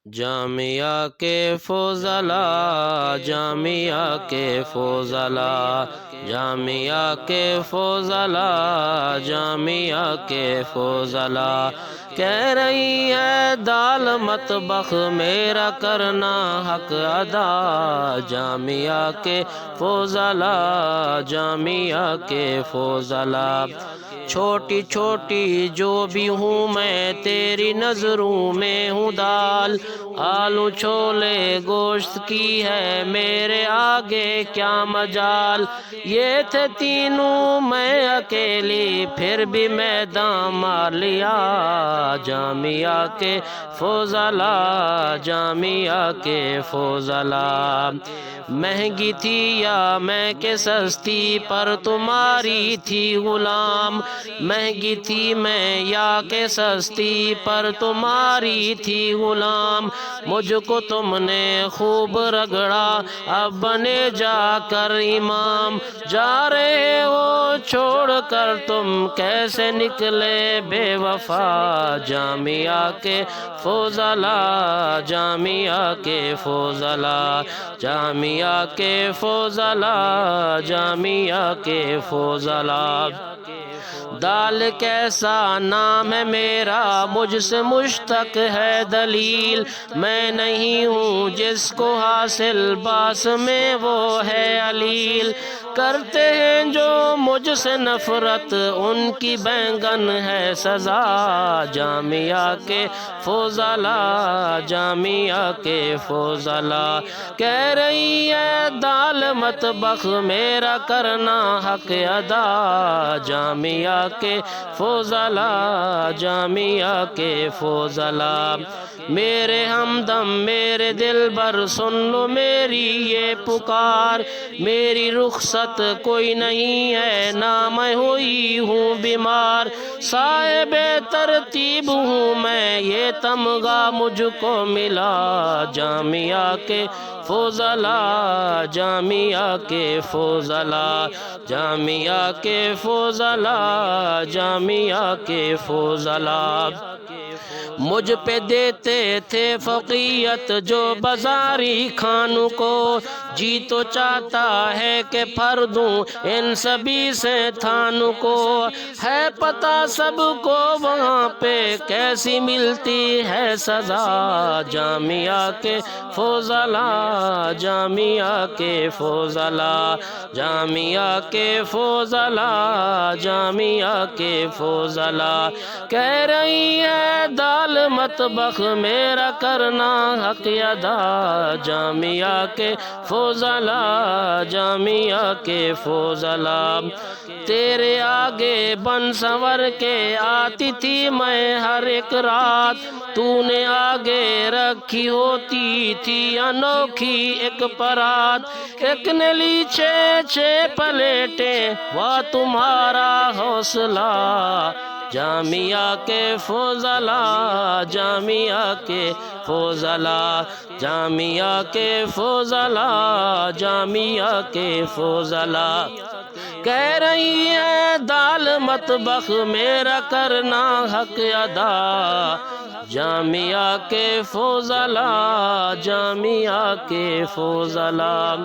جامعہ کے فضلاء، جامعہ کے فضلاء، جامعہ کے فضلاء، جامعہ کے فضلاء، کہہ رہی ہے دال مطبخ میرا کرنا حق ادا، جامعہ کے فضلاء، جامعہ کے فضلاء، چھوٹی چھوٹی جو بھی ہوں میں تیری نظروں میں ہوں دال، آلو چھولے گوشت کی ہے میرے آگے کیا مجال، یہ تھے تینوں میں اکیلی پھر بھی میدان مار لیا، جامعہ کے فضلاء، جامعہ کے فضلاء، مہنگی تھی یا میں کہ سستی پر تمہاری تھی غلام، مہنگی تھی میں یا کہ سستی پر تمہاری تھی غلام، مجھ کو تم نے خوب رگڑا اب بنے جا کر امام، جا رہے ہو چھوڑ کر تم کیسے نکلے بے وفا، جامعہ کے فضلاء، جامعہ کے فضلاء، جامعہ کے فضلاء، جامعہ کے فضلاء، دال کیسا نام ہے میرا مجھ سے مشتق ہے دلیل، میں نہیں ہوں جس کو حاصل باس میں وہ ہے علیل، کرتے ہیں جو مجھ سے نفرت ان کی بینگن ہے سزا، جامعہ کے فضلاء، جامعہ کے فضلاء، کہہ رہی ہے دال مطبخ میرا کرنا حق ادا، جامعہ کے فضلاء، جامعہ کے فضلاء، میرے ہمدم میرے دلبر سن لو میری یہ پکار، میری رخصت کوئی نہیں ہے نہ میں ہوئی ہوں بیمار، صاحب ترتیب ہوں میں یہ تمغہ مجھ کو ملا، جامعہ کے فضلاء، جامعہ کے فضلاء، جامعہ کے فضلاء، جامعہ کے فضلاء، مجھ پہ دیتے تھے فوقیت جو بازاری خانوں کو، جی تو چاہتا ہے کہ پھر دوں ان سبھی سے تھانوں کو، ہے پتہ سب کو وہاں پہ کیسی ملتی ہے سزا، جامعہ کے فضلاء، جامعہ کے فضلاء، جامعہ کے فضلاء، جامعہ کے فضلاء، کہہ رہی ہے دال مطبخ میرا کرنا حق ادا، جامعہ کے فضلاء، جامعہ کے فضلاء، تیرے آگے بن سنور کے آتی تھی میں ہر ایک رات، تو نے آگے رکھی ہوتی تھی انوکھی ایک پرات، ایک نے لی 6 پلیٹیں وہ تمہارا حوصلہ، جامعہ کے فضلاء، جامعہ کے فضلاء، جامعہ کے فضلاء، جامعہ کے فضلاء، کہہ رہی ہے دال مطبخ میرا کرنا حق ادا، جامعہ کے فضلاء، جامعہ کے فضلاء۔